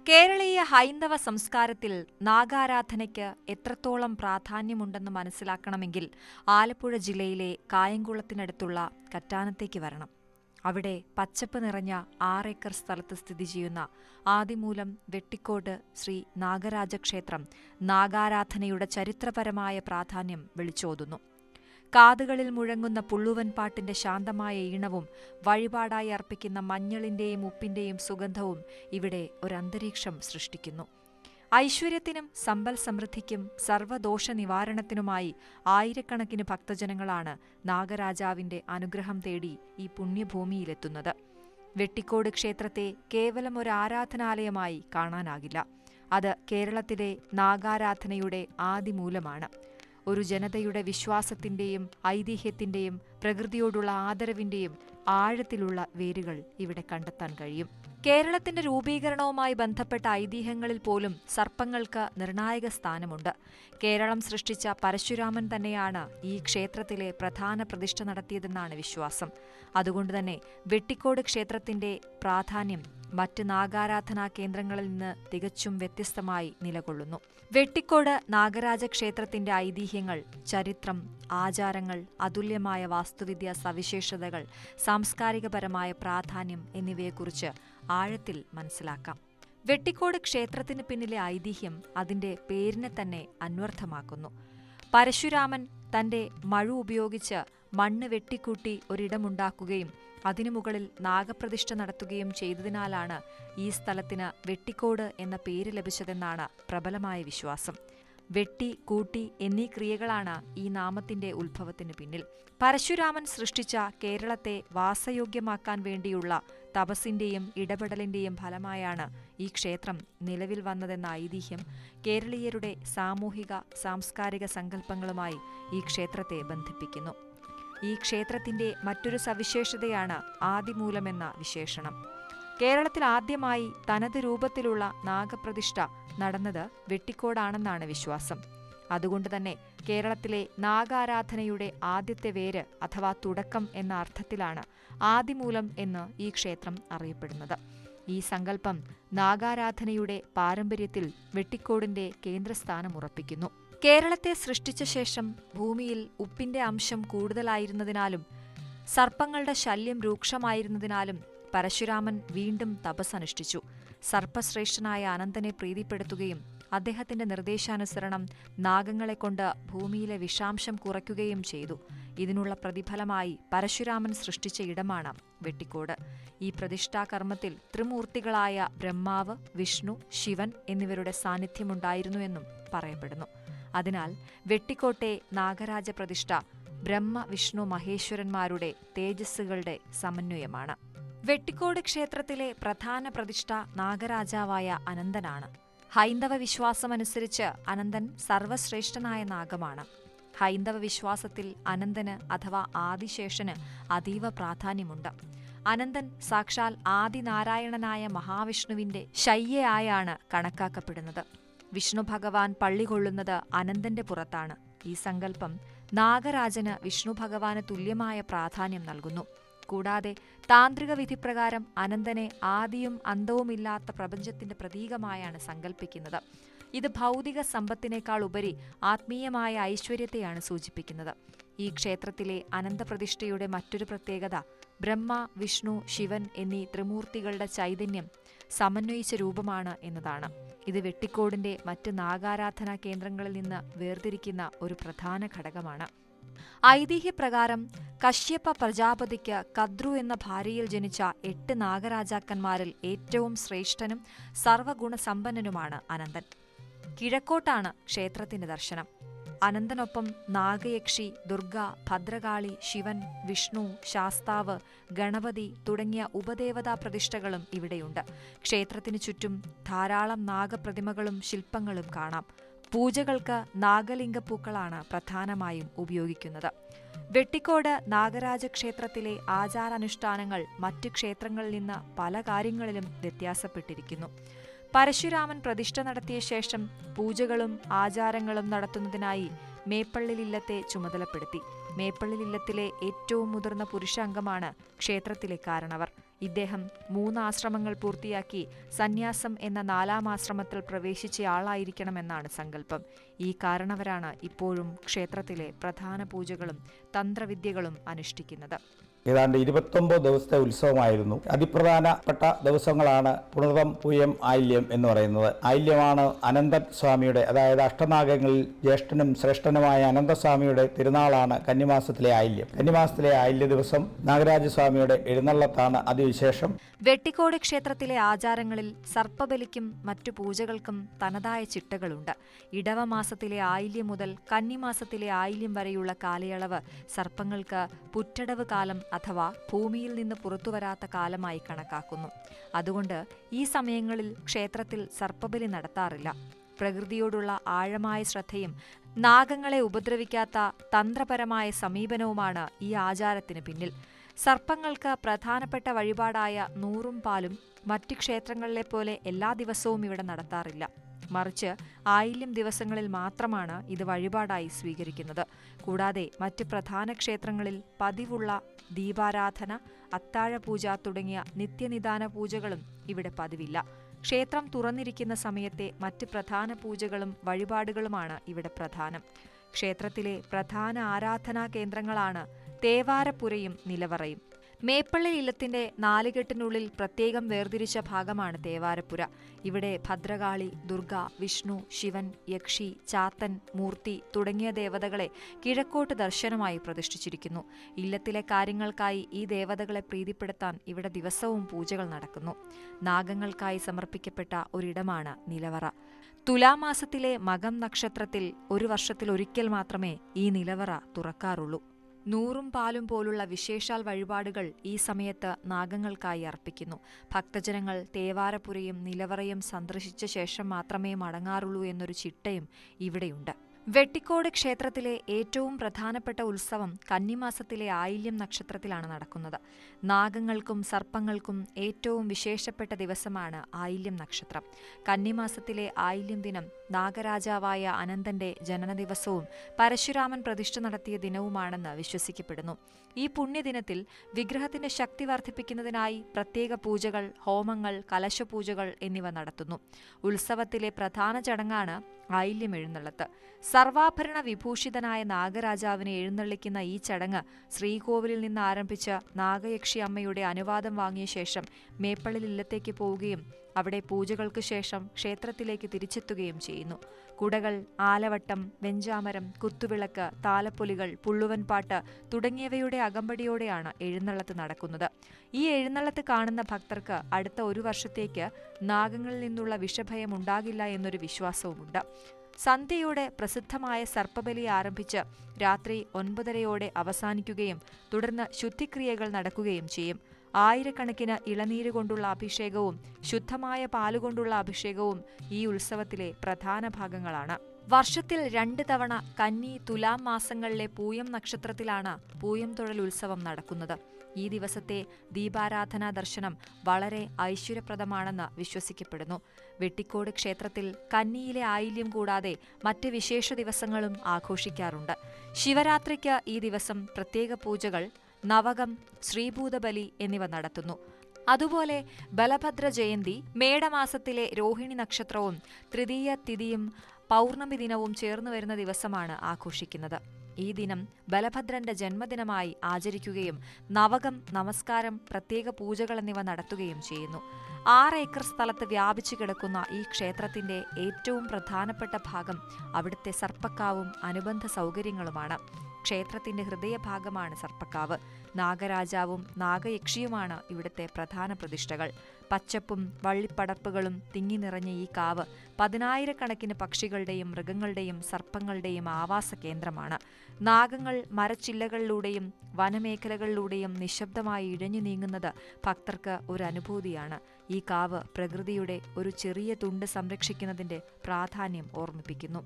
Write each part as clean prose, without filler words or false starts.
കേരളീയ ഹൈന്ദവ സംസ്കാരത്തിൽ നാഗാരാധനയ്ക്ക് എത്രത്തോളം പ്രാധാന്യമുണ്ടെന്ന് മനസ്സിലാക്കണമെങ്കിൽ ആലപ്പുഴ ജില്ലയിലെ കായംകുളത്തിനടുത്തുള്ള കറ്റാനത്തേക്ക് വരണം. അവിടെ പച്ചപ്പ് നിറഞ്ഞ 6 ഏക്കർ സ്ഥലത്ത് സ്ഥിതി ചെയ്യുന്ന ആദിമൂലം വെട്ടിക്കോട് ശ്രീ നാഗരാജ ക്ഷേത്രം നാഗാരാധനയുടെ ചരിത്രപരമായ പ്രാധാന്യം വിളിച്ചോതുന്നു. കാതുകളിൽ മുഴങ്ങുന്ന പുള്ളുവൻ പാട്ടിന്റെ ശാന്തമായ ഈണവും വഴിപാടായി അർപ്പിക്കുന്ന മഞ്ഞളിന്റെയും ഉപ്പിന്റെയും സുഗന്ധവും ഇവിടെ ഒരന്തരീക്ഷം സൃഷ്ടിക്കുന്നു. ഐശ്വര്യത്തിനും സമ്പൽ സമൃദ്ധിക്കും സർവ്വദോഷ നിവാരണത്തിനുമായി ആയിരക്കണക്കിന് ഭക്തജനങ്ങളാണ് നാഗരാജാവിന്റെ അനുഗ്രഹം തേടി ഈ പുണ്യഭൂമിയിലെത്തുന്നത്. വെട്ടിക്കോട് ക്ഷേത്രത്തെ കേവലം ഒരു ആരാധനാലയമായി കാണാനാകില്ല. അത് കേരളത്തിലെ നാഗാരാധനയുടെ ആദിമൂലമാണ്. ഒരു ജനതയുടെ വിശ്വാസത്തിന്റെയും ഐതിഹ്യത്തിന്റെയും പ്രകൃതിയോടുള്ള ആദരവിന്റെയും ആഴത്തിലുള്ള വേരുകൾ ഇവിടെ കണ്ടെത്താൻ കഴിയും. കേരളത്തിന്റെ രൂപീകരണവുമായി ബന്ധപ്പെട്ട ഐതിഹ്യങ്ങളിൽ പോലും സർപ്പങ്ങൾക്ക് നിർണായക സ്ഥാനമുണ്ട്. കേരളം സൃഷ്ടിച്ച പരശുരാമൻ തന്നെയാണ് ഈ ക്ഷേത്രത്തിലെ പ്രധാന പ്രതിഷ്ഠ നടത്തിയതെന്നാണ് വിശ്വാസം. അതുകൊണ്ടുതന്നെ വെട്ടിക്കോട് ക്ഷേത്രത്തിന്റെ പ്രാധാന്യം മറ്റ് നാഗാരാധനാ കേന്ദ്രങ്ങളിൽ നിന്ന് തികച്ചും വ്യത്യസ്തമായി നിലകൊള്ളുന്നു. വെട്ടിക്കോട് നാഗരാജ ക്ഷേത്രത്തിന്റെ ഐതിഹ്യങ്ങൾ, ചരിത്രം, ആചാരങ്ങൾ, അതുല്യമായ വാസ്തുവിദ്യാ സവിശേഷതകൾ, സാംസ്കാരികപരമായ പ്രാധാന്യം എന്നിവയെക്കുറിച്ച് ആഴത്തിൽ മനസ്സിലാക്കാം. വെട്ടിക്കോട് ക്ഷേത്രത്തിന് പിന്നിലെ ഐതിഹ്യം അതിന്റെ പേരിനെ തന്നെ അന്വർത്ഥമാക്കുന്നു. പരശുരാമൻ തന്റെ മഴു ഉപയോഗിച്ച് മണ്ണ് വെട്ടിക്കൂട്ടി ഒരിടമുണ്ടാക്കുകയും അതിനു മുകളിൽ നാഗപ്രതിഷ്ഠ നടത്തുകയും ചെയ്തതിനാലാണ് ഈ സ്ഥലത്തിന് വെട്ടിക്കോട് എന്ന പേര് ലഭിച്ചതെന്നാണ് പ്രബലമായ വിശ്വാസം. വെട്ടി, കൂട്ടി എന്നീ ക്രിയകളാണ് ഈ നാമത്തിന്റെ ഉത്ഭവത്തിന് പിന്നിൽ. പരശുരാമൻ സൃഷ്ടിച്ച കേരളത്തെ വാസയോഗ്യമാക്കാൻ വേണ്ടിയുള്ള തപസ്സിന്റെയും ഇടപെടലിന്റെയും ഫലമായാണ് ഈ ക്ഷേത്രം നിലവിൽ വന്നതെന്ന ഐതിഹ്യം കേരളീയരുടെ സാമൂഹിക സാംസ്കാരിക സങ്കല്പങ്ങളുമായി ഈ ക്ഷേത്രത്തെ ബന്ധിപ്പിക്കുന്നു. ഈ ക്ഷേത്രത്തിന്റെ മറ്റൊരു സവിശേഷതയാണ് ആദിമൂലമെന്ന വിശേഷണം. കേരളത്തിൽ ആദ്യമായി തനത് രൂപത്തിലുള്ള നാഗപ്രതിഷ്ഠ നടന്നത് വെട്ടിക്കോടാണെന്നാണ് വിശ്വാസം. അതുകൊണ്ടുതന്നെ കേരളത്തിലെ നാഗാരാധനയുടെ ആദ്യത്തെ വേര് അഥവാ തുടക്കം എന്ന അർത്ഥത്തിലാണ് ആദിമൂലം എന്ന് ഈ ക്ഷേത്രം അറിയപ്പെടുന്നത്. ഈ സങ്കല്പം നാഗാരാധനയുടെ പാരമ്പര്യത്തിൽ വെട്ടിക്കോടിന്റെ കേന്ദ്രസ്ഥാനം ഉറപ്പിക്കുന്നു. കേരളത്തെ സൃഷ്ടിച്ച ശേഷം ഭൂമിയിൽ ഉപ്പിന്റെ അംശം കൂടുതലായിരുന്നതിനാലും സർപ്പങ്ങളുടെ ശല്യം രൂക്ഷമായിരുന്നതിനാലും പരശുരാമൻ വീണ്ടും തപസ്സനുഷ്ഠിച്ചു. സർപ്പശ്രേഷ്ഠനായ അനന്തനെ പ്രീതിപ്പെടുത്തുകയും അദ്ദേഹത്തിന്റെ നിർദ്ദേശാനുസരണം നാഗങ്ങളെക്കൊണ്ട് ഭൂമിയിലെ വിഷാംശം കുറയ്ക്കുകയും ചെയ്തു. ഇതിനുള്ള പ്രതിഫലമായി പരശുരാമൻ സൃഷ്ടിച്ച ഇടമാണ് വെട്ടിക്കോട്. ഈ പ്രതിഷ്ഠാകർമ്മത്തിൽ ത്രിമൂർത്തികളായ ബ്രഹ്മാവ്, വിഷ്ണു, ശിവൻ എന്നിവരുടെ സാന്നിധ്യമുണ്ടായിരുന്നുവെന്നും പറയപ്പെടുന്നു. അതിനാൽ വെട്ടിക്കോട്ടെ നാഗരാജ പ്രതിഷ്ഠ ബ്രഹ്മ, വിഷ്ണു, മഹേശ്വരന്മാരുടെ തേജസ്സുകളുടെ സമന്വയമാണ്. വെട്ടിക്കോട് ക്ഷേത്രത്തിലെ പ്രധാന പ്രതിഷ്ഠ നാഗരാജാവായ അനന്തനാണ്. ഹൈന്ദവ വിശ്വാസമനുസരിച്ച് അനന്തൻ സർവശ്രേഷ്ഠനായ നാഗമാണ്. ഹൈന്ദവ വിശ്വാസത്തിൽ അനന്തന് അഥവാ ആദിശേഷന് അതീവ പ്രാധാന്യമുണ്ട്. അനന്തൻ സാക്ഷാൽ ആദിനാരായണനായ മഹാവിഷ്ണുവിന്റെ ശയ്യയായാണ് കണക്കാക്കപ്പെടുന്നത്. വിഷ്ണു ഭഗവാൻ പള്ളി കൊള്ളുന്നത് അനന്തന്റെ പുറത്താണ്. ഈ സങ്കല്പം നാഗരാജന് വിഷ്ണു ഭഗവാന് തുല്യമായ പ്രാധാന്യം നൽകുന്നു. കൂടാതെ താന്ത്രിക വിധിപ്രകാരം അനന്തനെ ആദിയും അന്തവുമില്ലാത്ത പ്രപഞ്ചത്തിന്റെ പ്രതീകമായാണ് സങ്കല്പിക്കുന്നത്. ഇത് ഭൗതിക സമ്പത്തിനേക്കാൾ ഉപരി ആത്മീയമായ ഐശ്വര്യത്തെയാണ് സൂചിപ്പിക്കുന്നത്. ഈ ക്ഷേത്രത്തിലെ അനന്തപ്രതിഷ്ഠയുടെ മറ്റൊരു പ്രത്യേകത ബ്രഹ്മ, വിഷ്ണു, ശിവൻ എന്നീ ത്രിമൂർത്തികളുടെ ചൈതന്യം സമന്വയിച്ച രൂപമാണ് എന്നതാണ്. ഇത് വെട്ടിക്കോടിന്റെ മറ്റ് നാഗാരാധനാ കേന്ദ്രങ്ങളിൽ നിന്ന് വേർതിരിക്കുന്ന ഒരു പ്രധാന ഘടകമാണ്. ഐതിഹ്യപ്രകാരം കശ്യപ പ്രജാപതിക്ക് കദ്രു എന്ന ഭാര്യയിൽ ജനിച്ച 8 നാഗരാജാക്കന്മാരിൽ ഏറ്റവും ശ്രേഷ്ഠനും സർവഗുണസമ്പന്നനുമാണ് അനന്തൻ. കിഴക്കോട്ടാണ് ക്ഷേത്രത്തിന്റെ ദർശനം. അനന്തനൊപ്പം നാഗയക്ഷി, ദുർഗ, ഭദ്രകാളി, ശിവൻ, വിഷ്ണു, ശാസ്താവ്, ഗണപതി തുടങ്ങിയ ഉപദേവതാ പ്രതിഷ്ഠകളും ഇവിടെയുണ്ട്. ക്ഷേത്രത്തിനു ചുറ്റും ധാരാളം നാഗപ്രതിമകളും ശില്പങ്ങളും കാണാം. പൂജകൾക്ക് നാഗലിംഗപ്പൂക്കളാണ് പ്രധാനമായും ഉപയോഗിക്കുന്നത്. വെട്ടിക്കോട് നാഗരാജ ക്ഷേത്രത്തിലെ ആചാരാനുഷ്ഠാനങ്ങൾ മറ്റു ക്ഷേത്രങ്ങളിൽ നിന്ന് പല കാര്യങ്ങളിലും വ്യത്യാസപ്പെട്ടിരിക്കുന്നു. പരശുരാമൻ പ്രതിഷ്ഠ നടത്തിയ ശേഷം പൂജകളും ആചാരങ്ങളും നടത്തുന്നതിനായി മേപ്പള്ളിലില്ലത്തെ ചുമതലപ്പെടുത്തി. മേപ്പള്ളിലില്ലത്തിലെ ഏറ്റവും മുതിർന്ന പുരുഷ അംഗമാണ് ക്ഷേത്രത്തിലെ കാരണവർ. ഇദ്ദേഹം 3 ആശ്രമങ്ങൾ പൂർത്തിയാക്കി സന്യാസം എന്ന 4ാം ആശ്രമത്തിൽ പ്രവേശിച്ചയാളായിരിക്കണമെന്നാണ് സങ്കല്പം. ഈ കാരണവരാണ് ഇപ്പോഴും ക്ഷേത്രത്തിലെ പ്രധാന പൂജകളും തന്ത്രവിദ്യകളും അനുഷ്ഠിക്കുന്നത്. ഏതാണ്ട് 29 ദിവസത്തെ ഉത്സവമായിരുന്നു. അതിപ്രധാനപ്പെട്ട ദിവസങ്ങളാണ് പുണർതം, പൂയം, ആയില്യം എന്ന് പറയുന്നത്. ആയില്യമാണ് അനന്തൻ സ്വാമിയുടെ, അതായത് അഷ്ടനാഗങ്ങളിൽ ജ്യേഷ്ഠനും ശ്രേഷ്ഠനുമായ അനന്തസ്വാമിയുടെ തിരുനാളാണ് കന്നിമാസത്തിലെ ആയില്യം. കന്നിമാസത്തിലെ ആയില്യ ദിവസം നാഗരാജസ്വാമിയുടെ എഴുന്നള്ളത്താണ് അതിവിശേഷം. വെട്ടിക്കോട് ക്ഷേത്രത്തിലെ ആചാരങ്ങളിൽ സർപ്പബലിക്കും മറ്റു പൂജകൾക്കും തനതായ ചിട്ടകളുണ്ട്. ഇടവമാസത്തിലെ ആയില്യം മുതൽ കന്നിമാസത്തിലെ ആയില്യം വരെയുള്ള കാലയളവ് സർപ്പങ്ങൾക്ക് പുറ്റടവ് കാലം അഥവാ ഭൂമിയിൽ നിന്ന് പുറത്തുവരാത്ത കാലമായി കണക്കാക്കുന്നു. അതുകൊണ്ട് ഈ സമയങ്ങളിൽ ക്ഷേത്രത്തിൽ സർപ്പബലി നടത്താറില്ല. പ്രകൃതിയോടുള്ള ആഴമായ ശ്രദ്ധയും നാഗങ്ങളെ ഉപദ്രവിക്കാത്ത തന്ത്രപരമായ സമീപനവുമാണ് ഈ ആചാരത്തിന് പിന്നിൽ. സർപ്പങ്ങൾക്ക് പ്രധാനപ്പെട്ട വഴിപാടായ നൂറും പാലും മറ്റു ക്ഷേത്രങ്ങളിലെ പോലെ എല്ലാ ദിവസവും ഇവിടെ നടത്താറില്ല. മറിച്ച് ആയില്യം ദിവസങ്ങളിൽ മാത്രമാണ് ഇത് വഴിപാടായി സ്വീകരിക്കുന്നത്. കൂടാതെ മറ്റ് പ്രധാന ക്ഷേത്രങ്ങളിൽ പതിവുള്ള ദീപാരാധന, അത്താഴപൂജ തുടങ്ങിയ നിത്യനിദാന പൂജകളും ഇവിടെ പതിവില്ല. ക്ഷേത്രം തുറന്നിരിക്കുന്ന സമയത്തെ മറ്റ് പ്രധാന പൂജകളും വഴിപാടുകളുമാണ് ഇവിടെ പ്രധാനം. ക്ഷേത്രത്തിലെ പ്രധാന ആരാധനാ കേന്ദ്രങ്ങളാണ് തേവാരപ്പുരയും നിലവറയും. മേപ്പള്ളി ഇല്ലത്തിന്റെ 4 കെട്ടിനുള്ളിൽ പ്രത്യേകം വേർതിരിച്ച ഭാഗമാണ് തേവാരപ്പുര. ഇവിടെ ഭദ്രകാളി, ദുർഗ, വിഷ്ണു, ശിവൻ, യക്ഷി, ചാത്തൻ, മൂർത്തി തുടങ്ങിയ ദേവതകളെ കിഴക്കോട്ട് ദർശനമായി പ്രതിഷ്ഠിച്ചിരിക്കുന്നു. ഇല്ലത്തിലെ കാര്യങ്ങൾക്കായി ഈ ദേവതകളെ പ്രീതിപ്പെടുത്താൻ ഇവിടെ ദിവസവും പൂജകൾ നടക്കുന്നു. നാഗങ്ങൾക്കായി സമർപ്പിക്കപ്പെട്ട ഒരിടമാണ് നിലവറ. തുലാമാസത്തിലെ മകം നക്ഷത്രത്തിൽ 1 വർഷത്തിലൊരിക്കൽ മാത്രമേ ഈ നിലവറ തുറക്കാറുള്ളൂ. നൂറും പാലും പോലുള്ള വിശേഷാൽ വഴിപാടുകൾ ഈ സമയത്ത് നാഗങ്ങൾക്കായി അർപ്പിക്കുന്നു. ഭക്തജനങ്ങൾ തേവാരപ്പുരയും നിലവറയും സന്ദർശിച്ച ശേഷം മാത്രമേ മടങ്ങാറുള്ളൂ എന്നൊരു ചിട്ടയും ഇവിടെയുണ്ട്. വെട്ടിക്കോട് ക്ഷേത്രത്തിലെ ഏറ്റവും പ്രധാനപ്പെട്ട ഉത്സവം കന്നിമാസത്തിലെ ആയില്യം നക്ഷത്രത്തിലാണ് നടക്കുന്നത്. നാഗങ്ങൾക്കും സർപ്പങ്ങൾക്കും ഏറ്റവും വിശേഷപ്പെട്ട ദിവസമാണ് ആയില്യം നക്ഷത്രം. കന്നിമാസത്തിലെ ആയില്യം ദിനം നാഗരാജാവായ അനന്തന്റെ ജനനദിവസവും പരശുരാമൻ പ്രതിഷ്ഠ നടത്തിയ ദിനവുമാണെന്ന് വിശ്വസിക്കപ്പെടുന്നു. ഈ പുണ്യദിനത്തിൽ വിഗ്രഹത്തിന്റെ ശക്തി വർദ്ധിപ്പിക്കുന്നതിനായി പ്രത്യേക പൂജകൾ, ഹോമങ്ങൾ, കലശപൂജകൾ എന്നിവ നടത്തുന്നു. ഉത്സവത്തിലെ പ്രധാന ചടങ്ങാണ് ആയില്യം എഴുന്നള്ളത്ത്. സർവാഭരണ വിഭൂഷിതനായ നാഗരാജാവിനെ എഴുന്നള്ളിക്കുന്ന ഈ ചടങ്ങ് ശ്രീകോവിലിൽ നിന്ന് ആരംഭിച്ച് നാഗയക്ഷി അമ്മയുടെ അനുവാദം വാങ്ങിയ ശേഷം മേപ്പള്ളിൽ ഇല്ലത്തേക്ക് പോവുകയും അവിടെ പൂജകൾക്ക് ശേഷം ക്ഷേത്രത്തിലേക്ക് തിരിച്ചെത്തുകയും ചെയ്യുന്നു. കുടകൾ, ആലവട്ടം, വെഞ്ചാമരം, കുത്തുവിളക്ക്, താലപ്പൊലികൾ, പുള്ളുവൻപാട്ട് തുടങ്ങിയവയുടെ അകമ്പടിയോടെയാണ് എഴുന്നള്ളത്ത് നടക്കുന്നത്. ഈ എഴുന്നള്ളത്ത് കാണുന്ന ഭക്തർക്ക് അടുത്ത 1 വർഷത്തേക്ക് നാഗങ്ങളിൽ നിന്നുള്ള വിഷഭയം ഉണ്ടാകില്ല എന്നൊരു വിശ്വാസവുമുണ്ട്. സന്ധ്യയോടെ പ്രസിദ്ധമായ സർപ്പബലി ആരംഭിച്ച് രാത്രി 9:30 അവസാനിക്കുകയും തുടർന്ന് ശുദ്ധിക്രിയകൾ നടക്കുകയും ചെയ്യും. ആയിരക്കണക്കിന് ഇളനീര് കൊണ്ടുള്ള അഭിഷേകവും ശുദ്ധമായ പാലുകൊണ്ടുള്ള അഭിഷേകവും ഈ ഉത്സവത്തിലെ പ്രധാന ഭാഗങ്ങളാണ്. വർഷത്തിൽ 2 തവണ കന്നി, തുലാം മാസങ്ങളിലെ പൂയം നക്ഷത്രത്തിലാണ് പൂയം തൊഴൽ ഉത്സവം നടക്കുന്നത്. ഈ ദിവസത്തെ ദീപാരാധനാ ദർശനം വളരെ ഐശ്വര്യപ്രദമാണെന്ന് വിശ്വസിക്കപ്പെടുന്നു. വെട്ടിക്കോട് ക്ഷേത്രത്തിൽ കന്നിയിലെ ആയില്യം കൂടാതെ മറ്റ് വിശേഷ ദിവസങ്ങളും ആഘോഷിക്കാറുണ്ട്. ശിവരാത്രിക്ക് ഈ ദിവസം പ്രത്യേക പൂജകൾ, നവകം, ശ്രീഭൂതബലി എന്നിവ നടത്തുന്നു. അതുപോലെ ബലഭദ്ര ജയന്തി, മേടമാസത്തിലെ രോഹിണി നക്ഷത്രവും തൃതീയ തിഥിയും പൗർണമി ദിനവും ചേർന്നു വരുന്ന ദിവസമാണ് ആഘോഷിക്കുന്നത്. ഈ ദിനം ബലഭദ്രന്റെ ജന്മദിനമായി ആചരിക്കുകയും നവകം, നമസ്കാരം, പ്രത്യേക പൂജകൾ എന്നിവ നടത്തുകയും ചെയ്യുന്നു. 6 ഏക്കർ സ്ഥലത്ത് വ്യാപിച്ചു കിടക്കുന്ന ഈ ക്ഷേത്രത്തിന്റെ ഏറ്റവും പ്രധാനപ്പെട്ട ഭാഗം അവിടുത്തെ സർപ്പക്കാവും അനുബന്ധ സൗകര്യങ്ങളുമാണ്. ക്ഷേത്രത്തിന്റെ ഹൃദയഭാഗമാണ് സർപ്പക്കാവ്. നാഗരാജാവും നാഗയക്ഷിയുമാണ് ഇവിടുത്തെ പ്രധാന പ്രതിഷ്ഠകൾ. പച്ചപ്പും വള്ളിപ്പടർപ്പുകളും തിങ്ങി നിറഞ്ഞ ഈ കാവ് 10,000-കണക്കിന് പക്ഷികളുടെയും മൃഗങ്ങളുടെയും സർപ്പങ്ങളുടെയും ആവാസ കേന്ദ്രമാണ്. നാഗങ്ങൾ മരച്ചില്ലകളിലൂടെയും വനമേഖലകളിലൂടെയും നിശബ്ദമായി ഇഴഞ്ഞു നീങ്ങുന്നത് ഭക്തർക്ക് ഒരു അനുഭൂതിയാണ്. ഈ കാവ് പ്രകൃതിയുടെ ഒരു ചെറിയ തുണ്ട് സംരക്ഷിക്കുന്നതിന്റെ പ്രാധാന്യം ഓർമ്മിപ്പിക്കുന്നു.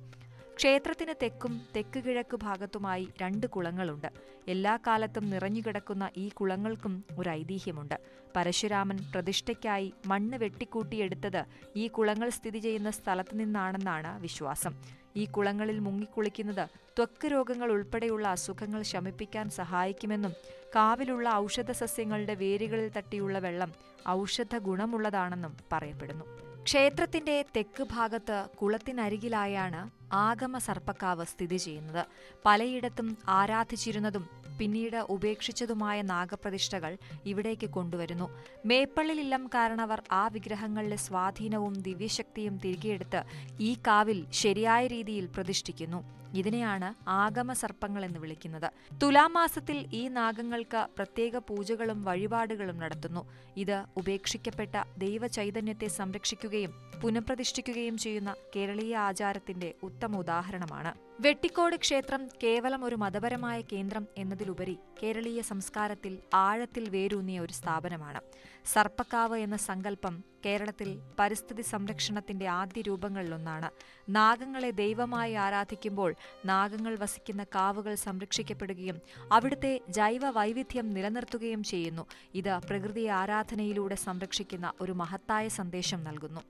ക്ഷേത്രത്തിന് തെക്കും തെക്ക് കിഴക്ക് ഭാഗത്തുമായി 2 കുളങ്ങളുണ്ട്. എല്ലാ കാലത്തും നിറഞ്ഞുകിടക്കുന്ന ഈ കുളങ്ങൾക്കും ഒരു ഐതിഹ്യമുണ്ട്. പരശുരാമൻ പ്രതിഷ്ഠയ്ക്കായി മണ്ണ് വെട്ടിക്കൂട്ടിയെടുത്തത് ഈ കുളങ്ങൾ സ്ഥിതി ചെയ്യുന്ന സ്ഥലത്തു നിന്നാണെന്നാണ് വിശ്വാസം. ഈ കുളങ്ങളിൽ മുങ്ങിക്കുളിക്കുന്നത് ത്വക്ക് രോഗങ്ങൾ ഉൾപ്പെടെയുള്ള അസുഖങ്ങൾ ശമിപ്പിക്കാൻ സഹായിക്കുമെന്നും കാവിലുള്ള ഔഷധ സസ്യങ്ങളുടെ വേരുകളിൽ തട്ടിയുള്ള വെള്ളം ഔഷധ ഗുണമുള്ളതാണെന്നും പറയപ്പെടുന്നു. ക്ഷേത്രത്തിന്റെ തെക്ക് ഭാഗത്ത് കുളത്തിനരികിലായാണ് ആഗമ സർപ്പക്കാവ് സ്ഥിതി ചെയ്യുന്നത്. പലയിടത്തും ആരാധിച്ചിരുന്നതും പിന്നീട് ഉപേക്ഷിച്ചതുമായ നാഗപ്രതിഷ്ഠകൾ ഇവിടേക്ക് കൊണ്ടുവരുന്നു. മേപ്പള്ളിൽ ഇല്ലം കാരണവർ ആ വിഗ്രഹങ്ങളിലെ സ്വാധീനവും ദിവ്യശക്തിയും തിരികെയെടുത്ത് ഈ കാവിൽ ശരിയായ രീതിയിൽ പ്രതിഷ്ഠിക്കുന്നു. ഇതിനെയാണ് ആഗമ സർപ്പങ്ങൾ എന്ന് വിളിക്കുന്നത്. തുലാമാസത്തിൽ ഈ നാഗങ്ങൾക്ക് പ്രത്യേക പൂജകളും വഴിപാടുകളും നടത്തുന്നു. ഇത് ഉപേക്ഷിക്കപ്പെട്ട ദൈവചൈതന്യത്തെ സംരക്ഷിക്കുകയും പുനഃപ്രതിഷ്ഠിക്കുകയും ചെയ്യുന്ന കേരളീയ ആചാരത്തിന്റെ ഉത്തമ ഉദാഹരണമാണ്. വെട്ടിക്കോട് ക്ഷേത്രം കേവലം ഒരു മതപരമായ കേന്ദ്രം എന്നതിലുപരി കേരളീയ സംസ്കാരത്തിൽ ആഴത്തിൽ വേരൂന്നിയ ഒരു സ്ഥാപനമാണ്. സർപ്പക്കാവ് എന്ന സങ്കല്പം കേരളത്തിൽ പരിസ്ഥിതി സംരക്ഷണത്തിന്റെ ആദ്യ രൂപങ്ങളിലൊന്നാണ്. നാഗങ്ങളെ ദൈവമായി ആരാധിക്കുമ്പോൾ നാഗങ്ങൾ വസിക്കുന്ന കാവുകൾ സംരക്ഷിക്കപ്പെടുകയും അവിടുത്തെ ജൈവ വൈവിധ്യം നിലനിർത്തുകയും ചെയ്യുന്നു. ഇത് പ്രകൃതി ആരാധനയിലൂടെ സംരക്ഷിക്കുന്ന ഒരു മഹത്തായ സന്ദേശം നൽകുന്നു.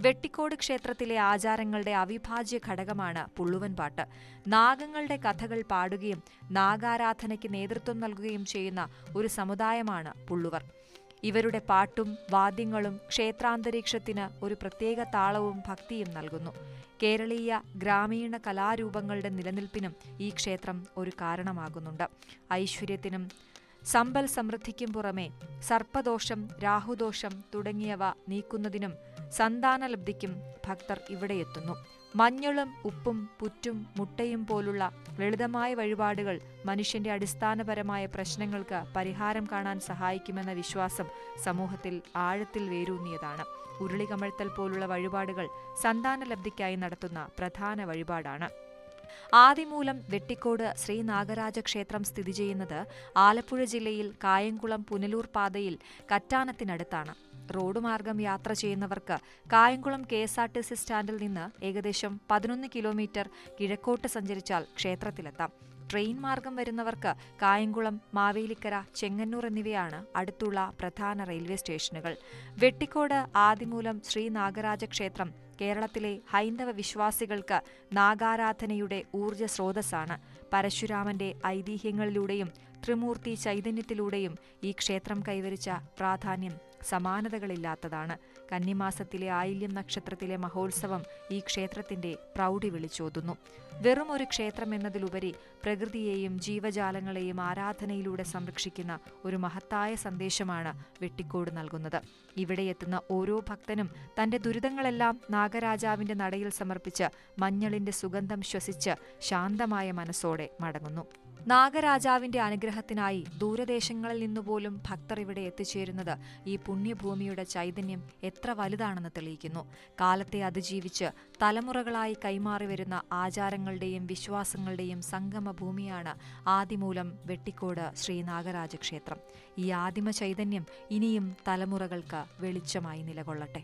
വെട്ടിക്കോട് ക്ഷേത്രത്തിലെ ആചാരങ്ങളുടെ അവിഭാജ്യ ഘടകമാണ് പുള്ളുവൻ പാട്ട്. നാഗങ്ങളുടെ കഥകൾ പാടുകയും നാഗാരാധനയ്ക്ക് നേതൃത്വം നൽകുകയും ചെയ്യുന്ന ഒരു സമുദായമാണ് പുള്ളുവർ. ഇവരുടെ പാട്ടും വാദ്യങ്ങളും ക്ഷേത്രാന്തരീക്ഷത്തിന് ഒരു പ്രത്യേക താളവും ഭക്തിയും നൽകുന്നു. കേരളീയ ഗ്രാമീണ കലാരൂപങ്ങളുടെ നിലനിൽപ്പിനും ഈ ക്ഷേത്രം ഒരു കാരണമാകുന്നുണ്ട്. ഐശ്വര്യത്തിനും സമ്പൽ സമൃദ്ധിക്കും പുറമെ സർപ്പദോഷം, രാഹുദോഷം തുടങ്ങിയവ നീക്കുന്നതിനും സന്താനലബ്ധിക്കും ഭക്തർ ഇവിടെയെത്തുന്നു. മഞ്ഞളും ഉപ്പും പുറ്റും മുട്ടയും പോലുള്ള ലളിതമായ വഴിപാടുകൾ മനുഷ്യന്റെ അടിസ്ഥാനപരമായ പ്രശ്നങ്ങൾക്ക് പരിഹാരം കാണാൻ സഹായിക്കുമെന്ന വിശ്വാസം സമൂഹത്തിൽ ആഴത്തിൽ വേരൂന്നിയതാണ്. ഉരുളികമഴ്ത്തൽ പോലുള്ള വഴിപാടുകൾ സന്താനലബ്ധിക്കായി നടത്തുന്ന പ്രധാന വഴിപാടാണ്. ആദിമൂലം വെട്ടിക്കോട് ശ്രീ നാഗരാജ ക്ഷേത്രം സ്ഥിതി ചെയ്യുന്നത് ആലപ്പുഴ ജില്ലയിൽ കായംകുളം പുനലൂർ പാതയിൽ കറ്റാനത്തിനടുത്താണ്. റോഡ് മാർഗം യാത്ര ചെയ്യുന്നവർക്ക് കായംകുളം KSRTC സ്റ്റാൻഡിൽ നിന്ന് ഏകദേശം 11 കിലോമീറ്റർ കിഴക്കോട്ട് സഞ്ചരിച്ചാൽ ക്ഷേത്രത്തിലെത്താം. ട്രെയിൻ മാർഗം വരുന്നവർക്ക് കായംകുളം, മാവേലിക്കര, ചെങ്ങന്നൂർ എന്നിവയാണ് അടുത്തുള്ള പ്രധാന റെയിൽവേ സ്റ്റേഷനുകൾ. വെട്ടിക്കോട് ആദിമൂലം ശ്രീ നാഗരാജ ക്ഷേത്രം കേരളത്തിലെ ഹൈന്ദവ വിശ്വാസികൾക്ക് നാഗാരാധനയുടെ ഊർജ്ജ സ്രോതസ്സാണ്. പരശുരാമന്റെ ഐതിഹ്യങ്ങളിലൂടെയും ത്രിമൂർത്തി ചൈതന്യത്തിലൂടെയും ഈ ക്ഷേത്രം കൈവരിച്ച പ്രാധാന്യം സമാനതകളില്ലാത്തതാണ്. കന്നിമാസത്തിലെ ആയില്യം നക്ഷത്രത്തിലെ മഹോത്സവം ഈ ക്ഷേത്രത്തിന്റെ പ്രൗഢി വിളിച്ചോതുന്നു. വെറും ഒരു ക്ഷേത്രം എന്നതിലുപരി പ്രകൃതിയെയും ജീവജാലങ്ങളെയും ആരാധനയിലൂടെ സംരക്ഷിക്കുന്ന ഒരു മഹത്തായ സന്ദേശമാണ് വെട്ടിക്കോട് നൽകുന്നത്. ഇവിടെ എത്തുന്ന ഓരോ ഭക്തനും തന്റെ ദുരിതങ്ങളെല്ലാം നാഗരാജാവിന്റെ നടയിൽ സമർപ്പിച്ച് മഞ്ഞളിന്റെ സുഗന്ധം ശ്വസിച്ച് ശാന്തമായ മനസ്സോടെ മടങ്ങുന്നു. നാഗരാജാവിന്റെ അനുഗ്രഹത്തിനായി ദൂരദേശങ്ങളിൽ നിന്നുപോലും ഭക്തർ ഇവിടെ എത്തിച്ചേരുന്നത് ഈ പുണ്യഭൂമിയുടെ ചൈതന്യം എത്ര വലുതാണെന്ന് തെളിയിക്കുന്നു. കാലത്തെ അതിജീവിച്ച് തലമുറകളായി കൈമാറി വരുന്ന ആചാരങ്ങളുടെയും വിശ്വാസങ്ങളുടെയും സംഗമ ഭൂമിയാണ് ആദിമൂലം വെട്ടിക്കോട് ശ്രീ നാഗരാജ ക്ഷേത്രം. ഈ ആദിമ ചൈതന്യം ഇനിയും തലമുറകൾക്ക് വെളിച്ചമായി നിലകൊള്ളട്ടെ.